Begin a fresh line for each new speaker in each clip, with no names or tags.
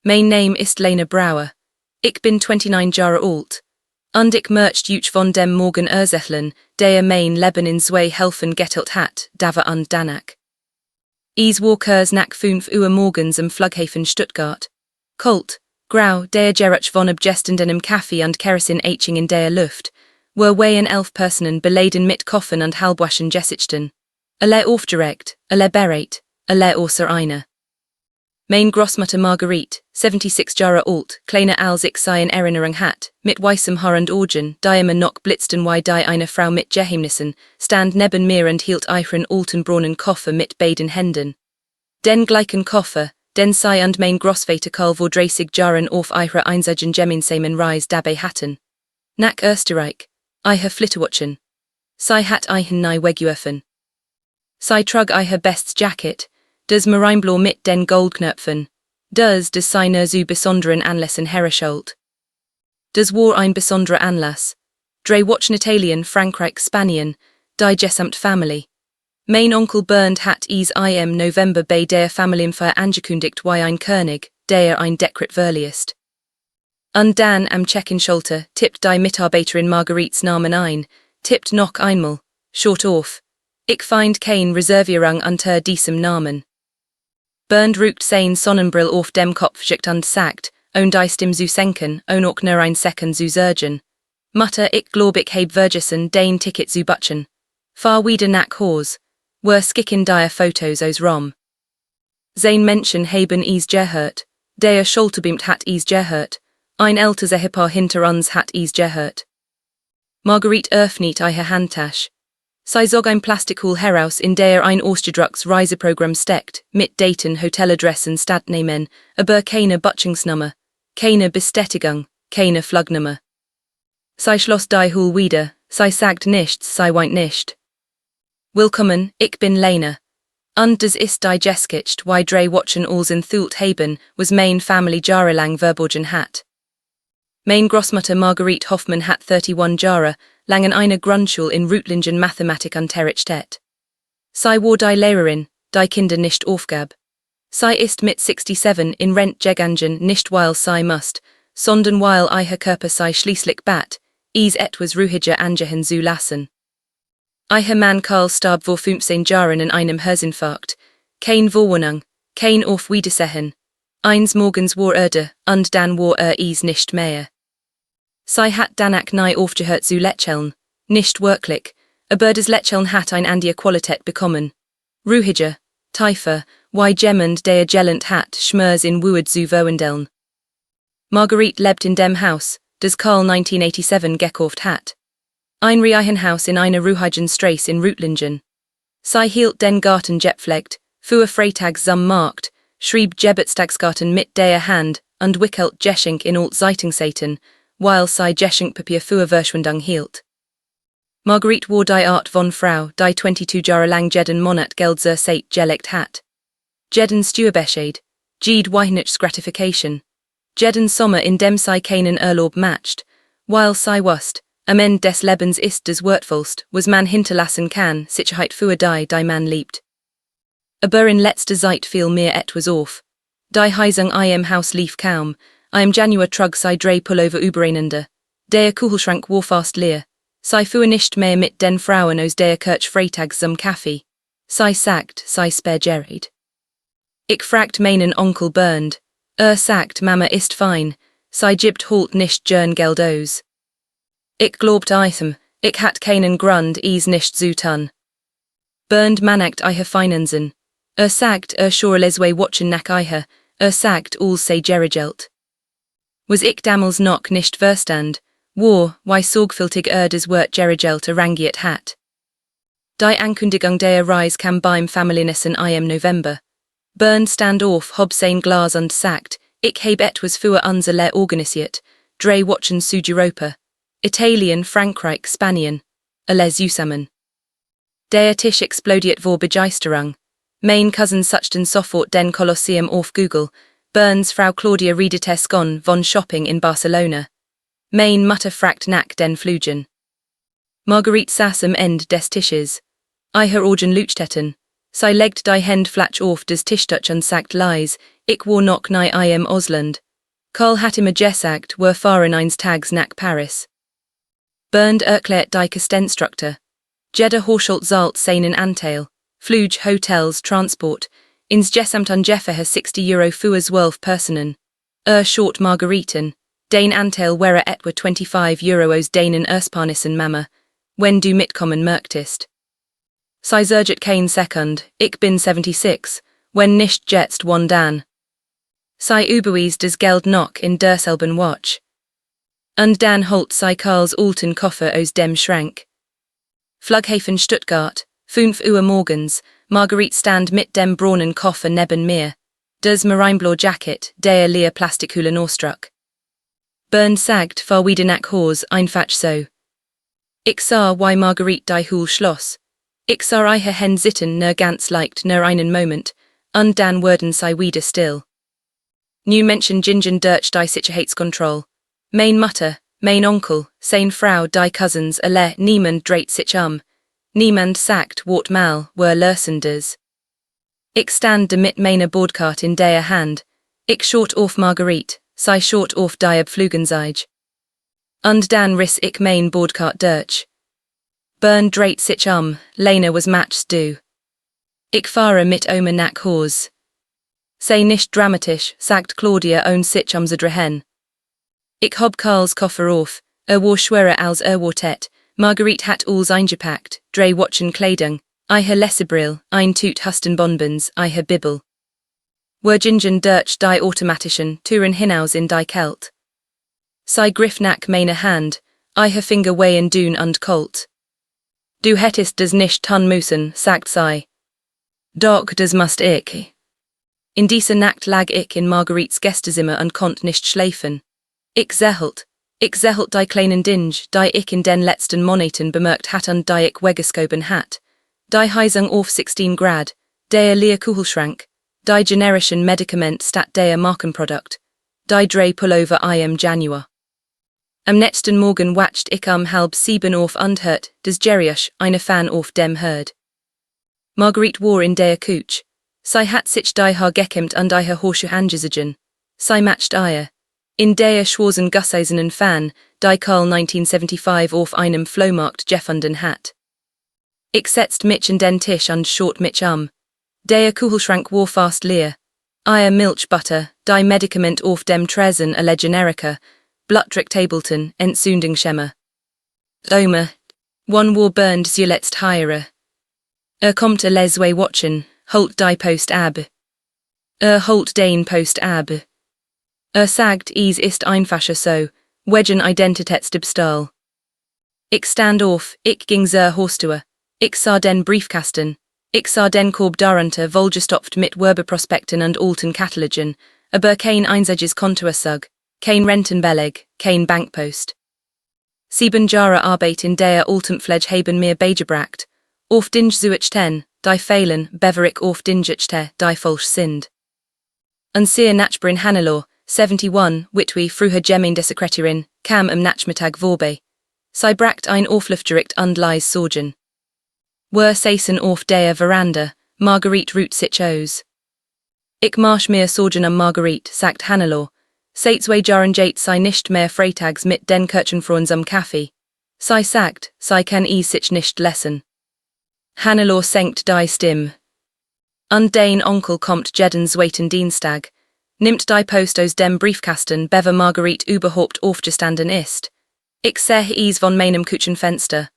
Mijn name ist Lena Brouwer. Ich bin 29 Jahre alt. Und ich möchte euch von dem Morgen erzählen, der mein Leben in zwei Helfen geteilt hat, Dava und Danach. Is Walkers nach 5 Uhr morgens am Flughafen Stuttgart. Kalt, grau, der Geruch von abgestandenem Kaffee und Kerosin etching in der Luft, weien 11 Personen beladen mit Koffen und halbwaschen Gesichten. Alle aufgeregt, alle bereit, alle außer einer. Mein Großmutter Marguerite, 76 Jahre alt, kleiner als ich sei in Erinnerung hat, mit weißem Haar und Augen, die immer noch blitzten wie die eine Frau mit Geheimnissen, stand neben mir und hielt ihren alten braunen Koffer mit beiden Händen. Den gleichen Koffer, den sei und mein Großvater Karl vor 30 Jahren auf ihrer einzigen gemeinsamen Reise dabei hatten. Nach Österreich, ihre Flitterwatchen. Sie hat ihren nie weggeworfen. Sie trug ihr bestes Jacket, das Marineblau mit den Goldknöpfen, das seiner zu besonderen Anlässen hergestellt. Das war ein besonderer Anlass. Drei Watchen Italien, Frankreich, Spanien, die gesamt Familie. Mein Onkel Bernd hat is im November bei der Familienfeier angekündigt wie ein König, der ein Dekret verliest. Und dann am Check-in-Schalter tippt die Mitarbeiterin Marguerites Namen ein, tippt noch einmal, short off. Ich find kein Reservierung unter diesem Namen. Bernd rückt sein Sonnenbrill auf dem Kopf schickt und sagt, und ist im zu senken, und auch nur ein Second zu surgen. Mutter, ich glaub ich heb vergessen den Ticket zu butchen. Fahr wieder nach Haus. Wir skicken die Fotos aus Rom. Sein Menschen haben is gehört. Der Schulterbeamt hat is gehört. Ein älteres Ehepaar hinter uns hat is gehört. Marguerite öffnet ihre Handtasche. Sie zog ein Plastikhol heraus, in der ein ausgedrucktes Reiseprogramm steckt, mit Daten, Hoteladressen, Stadtnamen, aber keine Butchingsnummer, keine Bestätigung, keine Flugnummer. Sie schloss die Hol wieder, sie sagt nichts, sie weint nicht. Willkommen, ich bin Lena. Und das ist die Geschichte, wie drei Watchen als enthüllt haben, was mein Familie jahrelang verborgen hat. Mein Großmutter Marguerite Hoffmann hat 31 Jahre lang in einer Grundschule in Reutlingen Mathematik unterrichtet. Sie war die Lehrerin, die Kinder nicht aufgab. Sie ist mit 67 in Rente gegangen, nicht weil sie musste, sondern weil ihr Körper sie schließlich bat, is etwas ruhiger angehen zu lassen. Ihr Mann Karl starb vor 15 Jahren in einem Herzinfarkt. Kein Wohnung, kein Aufwiedersehen. Eins Morgens war da, und dann war is nicht mehr. Sie hat danach nie aufgehört zu lächeln, nicht wirklich, aber das Lächeln hat eine andere Qualität bekommen. Ruhiger, tiefer, wie jemand der gelernt hat, Schmerz in Wued zu verwandeln. Marguerite lebt in dem Haus, das Karl 1987 gekauft hat. Ein Reihenhaus in einer ruhigen Straße in Reutlingen. Sie hielt den Garten gepflegt, fuhr freitags zum Markt, schrieb Geburtstagskarten mit der Hand und wickelt Geschenk in alt Zeitungsseiten, weil sie Geschenkpapier für Verschwendung hielt. Marguerite war die Art von Frau, die 22 Jahre lang jeden Monat Geld zur Seite gelegt hat. Jeden Steuerbescheid, jede Weihnachtsgratification, jeden Sommer in dem sie keinen Urlaub matcht, weil sie wusste, am Ende des Lebens ist das wertvollst, was man hinterlassen kann, Sicherheit für die man liebt. Aber in letzter Zeit fiel mir etwas auf. Die Heizung im Haus lief kaum, im Januar trug sie 3 Pullover übereinander. Der Kühlschrank war fast leer. Sie fuhr nicht mehr mit den Frauen aus der Kirche freitags zum Kaffee. Sie sagt, sie spergerid. Ich fragt meinen Onkel Bernd. Sagt, Mama ist fein. Sie gibt holt nicht gern Geld aus. Ich glaubt eichem, ich hat keinen Grund, is nicht zu tun. Bernd managt ihre Finanzen. Sagt, sure leswe watchen nach ihr. Sagt, sei gerigelt. Was ich damals noch nicht verstand, war, wie sorgfältig das Wort gerigelt arrangiert hat. Die Ankündigung der Reise kam beim Familienessen im November. Bernd stand auf, hob sein Glas und sagt, ich heb etwas für unsere organisiert, 3 Watchen zu Europa. Italien, Frankreich, Spanien, alle zusammen. Der Tisch explodiert vor Begeisterung. Mein Cousin suchten sofort den Kolosseum auf Google. Bernds Frau Claudia redet es von Shopping in Barcelona. Mein Mutter fragt nach den Flügen. Marguerite saß am Ende des Tisches. Ihre Augen leuchteten. Sei legd die Hend flach auf des Tischtach unsagt lies, ich war noch nie im Ausland. Karl hat immer gesagt, were fahren eins Tags nach Paris. Bernd erklärt die Kostenstruktur. Jeder Hochschuld zahlt seinen Anteil. Flug, Hotels, Transport. Ins Gesamt ungefähr 60 Euro für 12 Personen. Short Margariten. Den Anteil wäre etwa 25 Euro aus denen Ersparnissen Mama. Wenn du mitkommen möchtest. Sei zerget kein Sekund, ich bin 76, wenn nicht jetzt one dan. Sei überwies das Geld noch in derselben Watch. Und dann holt sei Karls alten Koffer aus dem Schrank. Flughafen Stuttgart, 5 Uhr morgens, Marguerite stand mit dem braunen Koffer neben mir. Das marineblau Jacket, der leer Plastikhülle Norstruck. Bernd sagt, fahr wieder nach Haus, einfach so. Ich sah, why Marguerite die Hülle schloss. Ich sah ihre Hände sitten nur ganz leicht nur einen Moment, und dann wurden sie wieder still. Nu Menschen gingen durch die Sicherheitskontrolle. Mein Mutter, mein Onkel, sein Frau, die Cousins, alle, niemand dreht sich niemand sagt, wat mal, were lösendes. Ich stand mit meiner Bordkarte in der Hand. Ich schaut auf Marguerite, sie schaut auf die Flugzeug. Und dann riss ich mein Bordkarte durch. Bernd dreht sich Lena was matched du. Ich fahre mit Oma nach Haus. Sei nicht dramatisch, sagt Claudia und sich zu drehen. Ich hab Karls Koffer auf, war schwerer als wartete, Marguerite hat alles eingepackt, drei Watchen Kleidung, ihre Lesebrill, ein Tut Hustenbonbons, ihre Bibel. Were gingen durch die automatischen Touren hinaus in die Kälte. Sei griff nach meine Hand, ihre Finger wehen dünn und kalt. Du hättest das nicht tun müssen, sagt sie. Doch, das musst ich. In dieser Nacht lag ich in Marguerites Gästezimmer und konnte nicht schlafen. Ich zählt die kleinen Dinge, die ich in den letzten Monaten bemerkt hat und die ich weggeschoben hat. Die Heizung auf 16 Grad, der leer Kühlschrank, die generischen Medikament statt der Markenprodukt, die drei Pullover im Januar. Am nächsten Morgen wacht ich 6:30 auf und hört, dass Jerryush eine Fan auf dem Herd. Marguerite war in der Couch. Sie hat sich die Haar gekämmt und ihre Horschuhe angezogen. Sie matcht ihr. In der schwarzen gusseisenen Fan, die Karl 1975 auf einem Flohmarkt gefunden hat. Ich setzt mich an den Tisch und schaut mich Der Kühlschrank war fast leer. Ihr Milchbutter, die Medikament auf dem Tresen alle Generika, Blutdruck Tableton, Entzündungsschemmer. Oma, wann war Bernd zuletzt ihre? Kommt leswe watchen, holt die Post ab. Holt den Post ab. Sagt, is ist einfach so, wegen Identitätsdiebstahl. Ich stand auf, ich ging zur Haustür. Ich sah den Briefkasten. Ich sah den Korb darunter vollgestopft mit Werbeprospekten und alten Katalogen, aber kein einziges Kontoauszug, kein Rentenbeleg, kein Bankpost. 7 Jahre Arbeit in der Altenpflege haben mir beigebracht, auf dinge zuichten, die fehlen, beverik auf dingechte, die falsch sind. Und sehr Nachbarin Hannelore, 71, Witwe früher Gemeindesekretärin, kam am Nachmittag vorbei. Sie bracht ein Aufluftsgericht und leis Sorgen. Wir saßen auf der Veranda, Marguerite ruht sich aus. Ich marsch mir Sorgen am Marguerite, sagt Hannelore. Seit 2 Jahren geht sie nicht mehr freitags mit den Kirchenfrauen am Kaffee. Sie sagt, sie kann sich nicht lassen. Hannelore senkt die Stimme. Und dein Onkel kommt jeden zweiten Dienstag. Nimmt die Post aus dem Briefkasten, bever Marguerite überhaupt aufgestanden ist. Ich sehe is von meinem Küchenfenster.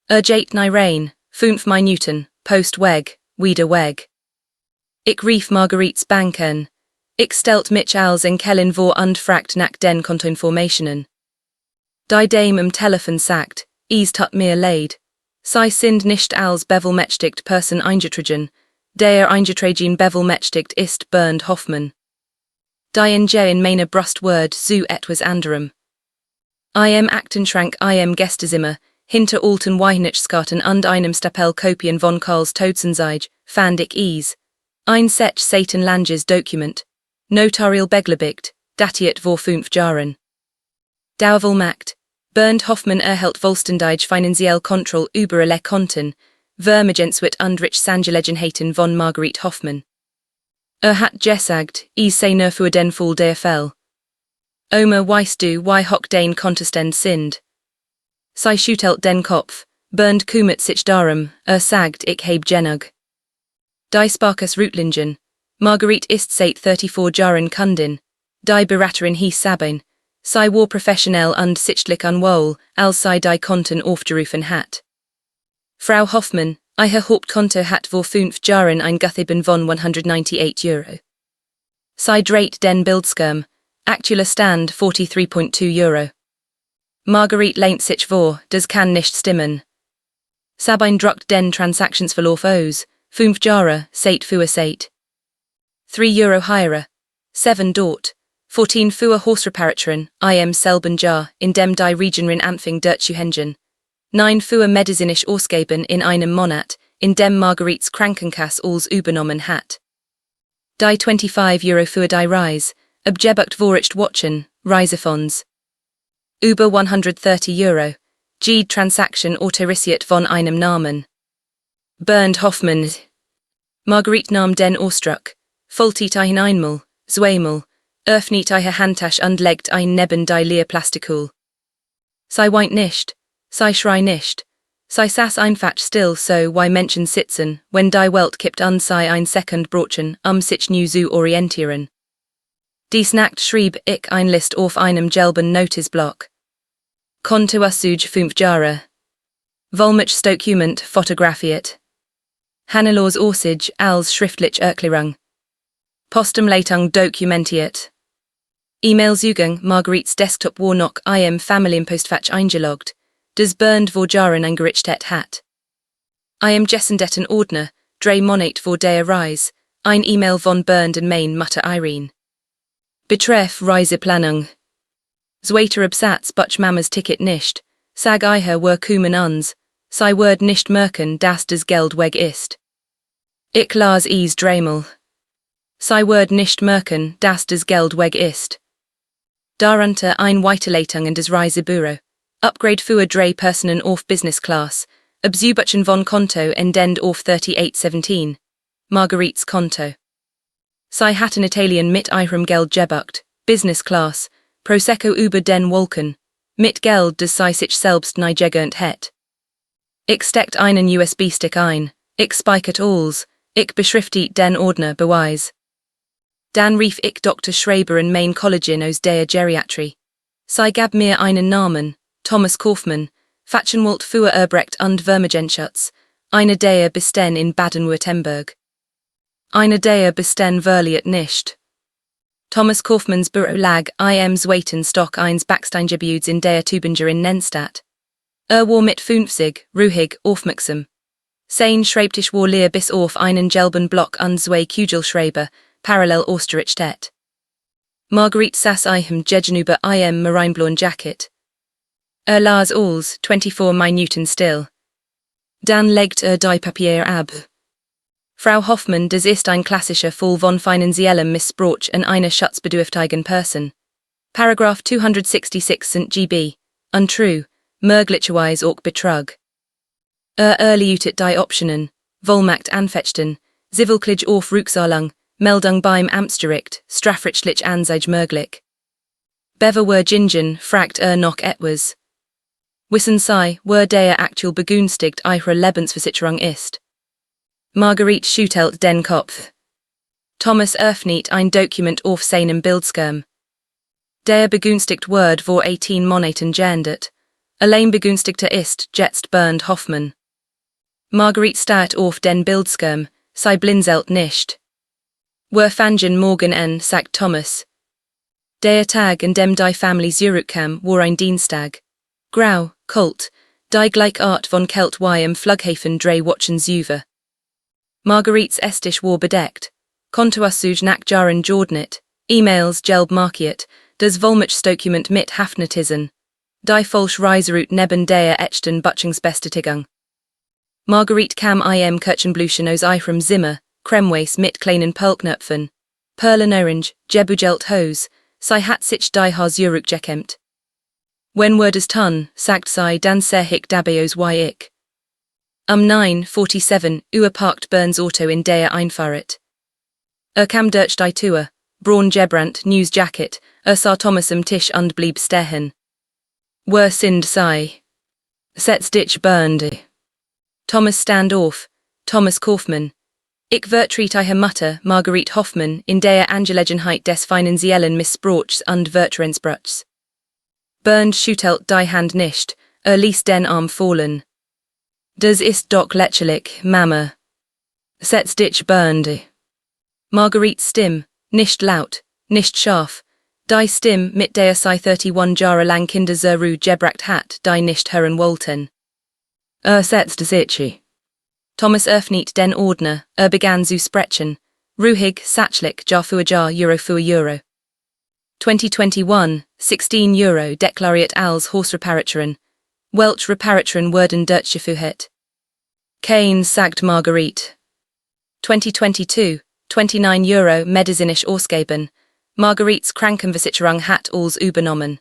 Geht nie rein, 5 Minuten, Post weg, wieder weg. Ich rief Marguerites Bank an. Ich stellt mich als Enkelin vor und fragt nach den Kontoinformationen. Die Dame am Telefon sagt, is tut mir leid. Sie sind nicht als bevollmächtigt Person eingetragen. Der eingetragen bevollmächtigt ist Bernd Hoffmann. Die in meine Brust word zu etwas anderem. Im Aktenschrank im Gästezimmer, hinter alten Weihnachtskarten und einem Stapel Kopien von Karls Todsensage, fand ich is. Ein Set Satan Langes Dokument. Notarial beglaubigt, datiert vor 5 Jahren. Dauervollmacht. Bernd Hoffmann erhält vollständig finanziell Kontrolle über alle Konten, Vermagenswit undrich Sangeleggenhaten von Marguerite Hoffmann. Hat gesagt, sei nur für den Fall der Fell. Oma weißt du, wie hoch dein Kontestend sind. Sei schüttelt den Kopf, burned kummet sich darum, sagt ich heb genug. Die Sparkus Rutlingen. Marguerite ist seit 34 Jahren Kundin. Die Beraterin hieß Sabine. Sei war professionell und sichtlich unwohl, als sei die Konten aufgerufen hat. Frau Hoffmann, ihr Hauptkonto hat vor 5 Jahren ein Guthaben von 198 Euro. Sei dreht den Bildschirm, aktueller Stand 43,2 Euro. Marguerite lehnt sich vor, das kann nicht stimmen. Sabine druckt den Transaktionsverlauf aus, 5 Jahre, seit für seit. 3 Euro higher, 7 dort, 14 für Hausreparaturen, selben Jahr, in dem die Regionen Anfang durchzuhängen. 9 für medizinisch ausgeben in einem Monat, in dem Marguerites Krankenkasse alles übernommen hat. Die 25 Euro für die Reise, abgebucht vorricht watchen, Reisefonds. Über 130 Euro, die Transaction autorisiert von einem Namen. Bernd Hoffmann. Marguerite nahm den Ausdruck, faltet ein einmal, zweimal, öffnet ihre Handtasche und legt ein neben die Leerplastikul. Sei weint nicht, sei schrei nicht, sei saß einfach still so wie Menschen sitzen, wenn die Welt kippt und sei ein Second brochen, sich nu zu orientieren. Dies Nacht schrieb ich ein List auf einem gelben Notizblock. Konto Asuj 5 Jahre. Volmich Dokument fotografiert. Hannelors Orsage als schriftlich Erklärung. Postumleitung dokumentiert. E-Mail-Zugang Marguerites Desktop war noch Familienpostfach eingeloggt, das burned vor Jahren eingerichtet hat. Gessendetten Ordner, 3 Monat vor der Reise, ein E-Mail von Bernd und mein Mutter Irene. Betreff Reiseplanung. Zweiter Absatz Butch Mamas Ticket nicht, sag ihr were kommen uns, sei word nicht merken, dass das Geld weg ist. Ich las es dreimal. Sei word nicht merken, dass das Geld weg ist. Darunter ein Weiterleitung in das Reisebüro. Upgrade für 3 Personen auf Business Class. Abzubuchen von Konto endend auf 3817. Marguerites Konto. Sei hatten Italien mit ihrem Geld gebucht, Business Class, Prosecco über den Wolken, mit Geld das sei sich selbst nie gegönnt het. Ich steckt einen USB-Stick ein, ich speichert alles, ich beschriftet den Ordner Beweis. Dann rief ich Dr. Schreiber in Main Kollegin aus der Geriatrie. Sei gab mir einen Namen, Thomas Kaufmann, Fachenwalt für Erbrecht und Vermagenschutz, eine der besten in Baden-Württemberg. Eine der besten verliert nicht. Thomas Kaufmanns Büro lag Zweiten Stock 1 Backsteingebudes in der Tübinger in Nennstadt. War mit 50, ruhig, aufmerksam. Sein Schreibtisch war leer bis auf einen gelben Block und 2 Kugelschreiber, parallel ausgerichtet. Marguerite saß gegenüber marineblauen Jacket. Las alles, 24 Minuten still. Dann legt die Papier ab. Frau Hoffmann, das ist ein klassischer Fall von finanziellem Missbrauch in einer schutzbedürftigen Person. Paragraph 266 St. GB. Untrue, möglicherweise auch Betrug. Erleuchtet die Optionen, Vollmacht anfechten, zivilklich auf Rückzahlung, Meldung beim Amtsgericht, strafrechtlich Anzeige möglich. Bever were Gingen, fragt noch etwas. Wissen Sie, wer der aktuell begünstigt ihrer Lebensversicherung ist? Marguerite schüttelt den Kopf. Thomas öffnet ein Dokument auf seinem Bildschirm. Der begünstigt Word vor 18 Monaten geändert. Allein begünstigter ist jetzt Bernd Hoffmann. Marguerite starrt auf den Bildschirm, sei blinzelt nicht. Wir fangen morgen an, sagt Thomas. Der Tag, an dem die Familie zurückkam, war ein Dienstag. Grau, kalt, die gleiche Art von Kälte wie im Flughafen 3 Wochen zuvor. Marguerites Esstisch war bedeckt. Kontoauszug nach Jahren geordnet, E-Mails gelb markiert, das Vollmachtdokument mit Haftnotizen. Die falsche Reiseroute neben der echten Butchungsbestätigung. Marguerite kam Kirchenblüchen aus ihrem Zimmer, Cremeweiß mit kleinen Perlknöpfen. Perlenorange, gebugelt Hose, sei hat sich die Haar zurückgekämmt. Wenn wir das tun, sagt sie, dann seh ich dabei aus wie ich. 9:47 Uhr parked Burns Auto in der Einfahrt. Kam durch die Tür, Braun Gebrand News Jacket, sah Thomas am Tisch und blieb stehen. Wer sind Sie? Setz dich burnde. Thomas stand auf, Thomas Kaufmann. Ich vertrete ihre Mutter, Marguerite Hoffmann, in der Angelegenheit des finanziellen Missbrauchs und Vertrauensbruchs. Bernd schüttelt die Hand nicht, ließ den Arm fallen. Das ist doch lächerlich, Mama. Setz dich burnde. Marguerites Stimme, nicht laut, nicht scharf, die Stimme, mit der sie 31 Jahre lang Kinder zurückgebracht hat, die nicht hören wollten. Setzt sich. Thomas öffnet den Ordner, begann zu sprechen, ruhig, sachlich, Jahr für Jahr, Euro für Euro. 2021, 16 Euro deklariert als Hausreparaturen, Welch Reparaturen wurden durchgeführt. Kein sagt Marguerite. 2022, 29 Euro medizinisch ausgeben, Marguerites Krankenversicherung hat alles übernommen.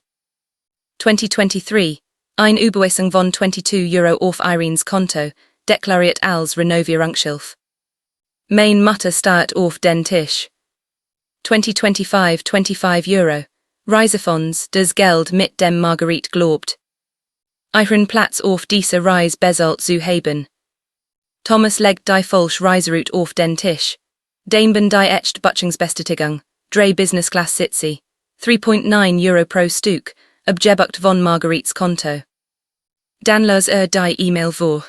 2023, eine Überweisung von 22 Euro auf Irenes Konto, deklariert als Renovierungshilfe. Mein Mutter starrt auf den Tisch. 2025, 25 Euro, Reisefonds, das Geld mit dem Marguerite glaubt. Ihren Platz auf dieser Reise bezahlt zu haben. Thomas legt die falsche Reiseroute auf den Tisch. Den die echt Butchingsbestätigung, 3 Business Class Sitze, 3,9 Euro pro Stück, abgebucht von Marguerites Konto. Dann las die E-Mail vor.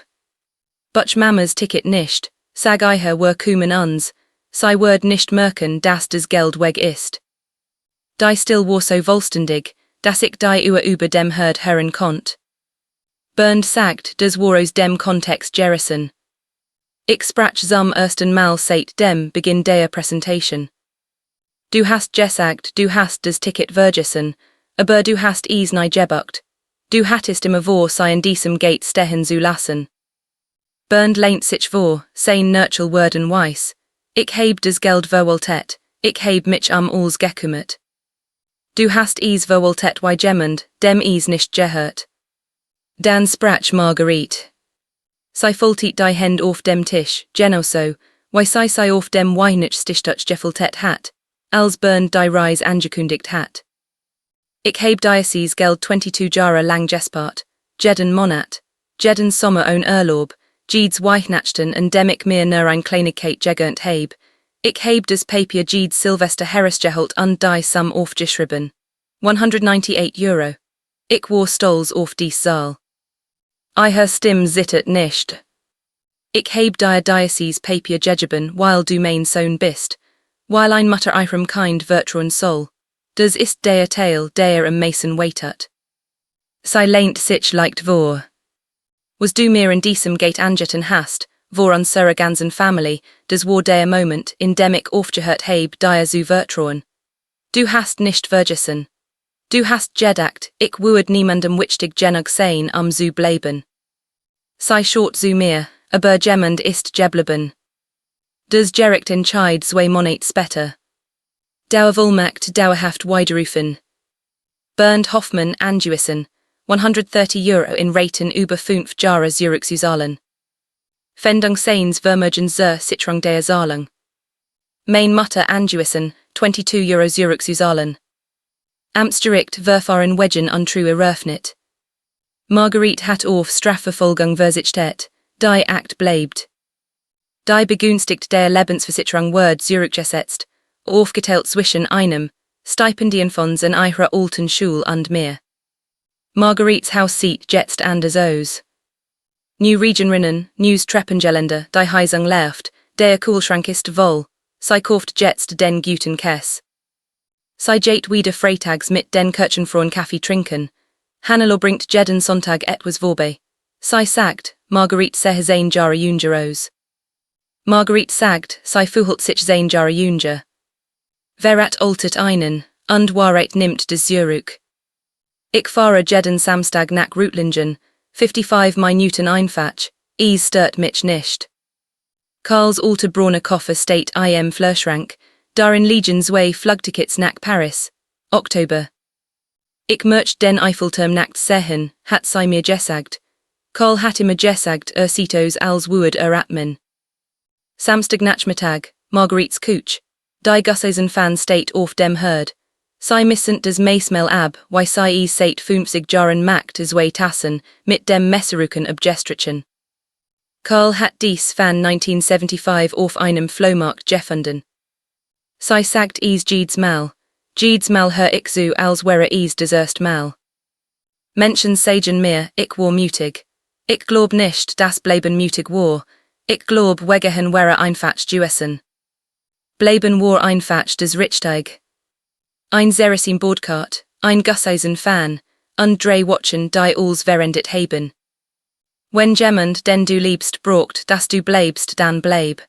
Butch Mamas Ticket nicht, sag ihr were kommen uns, sei word nicht merken, dass das Geld weg ist. Die still war so vollständig, dass ich die über dem herd hören konnt. Bernd sagt, das war aus dem Kontext gerissen. Ich sprach zum ersten Mal seit dem Beginn der Präsentation. Du hast gesagt, du hast das Ticket vergessen, aber du hast es nicht gebucht. Du hattest immer vor, sei in diesem Gate stehen zu lassen. Bernd lehnt sich vor, sein Nurchel worden weiss. Ich heb das Geld verwoltet, ich heb mich alles gekümmert. Du hast es verwoltet wie jemand, dem es nicht gehört. Dann sprach Marguerite. Sie foltet die Hände auf dem Tisch, genau so, wie sie auf dem Weinich Stichtach gefoltet hat, als Bernd die Reise angekündigt hat. Ich heb dieses Geld 22 Jahre lang gespart, jeden Monat, jeden Sommer ohne Urlaub, jedes Weihnachten und dem ich mir nur ein Kleinigkeit gegönnt heb. Ich heb das Papier jedes Silvester herausgeholt und die Sum aufgeschrieben. 198 Euro. Ich war stolz auf dies Saal. Ihre Stimme zittert nicht. Ich heb dir dieses Papier gegeben, weil du mein Sohn bist, weil ein Mutter ihrem Kind vertrauen soll. Das ist der Teil, der am meisten weitet. Sie lehnt sich leicht vor. Was du mir in diesem Gate angetan hast, vor unserer ganzen Familie, das war der Moment, in dem ich aufgehört heb, dir zu vertrauen. Du hast nicht vergessen. Du hast gedacht, ich würde niemandem wichtig genug sein, zu bleiben. Sei short zu mir, aber jemand ist geblieben. Das gericht entscheid 2 Monate später. Dauervollmacht dauerhaft widerrufen. Bernd Hoffmann angewiesen, 130 Euro in Raten über 5 Jahre zurückzuzahlen. Fendungsseins vermergen zur Sicherung der Zahlung. Mein Mutter angewiesen, 22 Euro zurückzuzahlen. Amtsgericht verfahren wegen untrue eröffnet. Marguerite hat auf Strafverfolgung verzichtet, die Akt bleibt. Die begünstigt der Lebensversicherung wird zurückgesetzt, aufgeteilt zwischen einem, Stipendienfonds in ihrer alten Schule und mehr. Marguerites Haus sieht jetzt anders aus. New Regionrinnen, News Treppengeländer, die Heizung läuft, der Kühlschrank ist voll, sie kauft jetzt den guten Käse. Sie geht wieder freitags mit den Kirchenfrauen Kaffee trinken. Hannelo bringt jeden Sonntag etwas vorbei. Sie sagt, Marguerite sehe sein Jahre jünger aus. Marguerite sagt, sie fühlt sich sein Jahre jünger. Verändert altet einen, und Wahrheit nimmt das zurück. Ich fahre jeden Samstag nach Reutlingen, 55 Minuten einfach, es stört mich nicht. Karls alte braune Koffer steht im Flurschrank, darin liegen 2 Flugtickets nach Paris, Oktober. Ich möchte den Eiffelturm nachts sehen, hat sie mir gesagt. Karl hat immer gesagt sieht als woord atmen. Samstag Nachmittag, Marguerite's Couch, die Gusseisen fan state auf dem Herd. Sie missent des Meismel ab, wie sie seit 50 Jahren macht zwei Tassen, mit dem Messerrücken abgestrichen. Karl hat dies fan 1975 auf einem Flohmarkt gefunden. Sie sagt jedes Mal hör ich so als wäre des erst Mal. Menschen sagen mir, ich war mutig. Ich glaub nicht, dass bleiben mutig war. Ich glaub, wegehen wäre einfach gewesen. Bleiben war einfach des Richtig. Ein Seresin Bordkart, ein Gusseisen Fan, und drei watchen die alls verändert haben. Wenn jemand den du liebst braucht, dass du bleibst, dann bleib.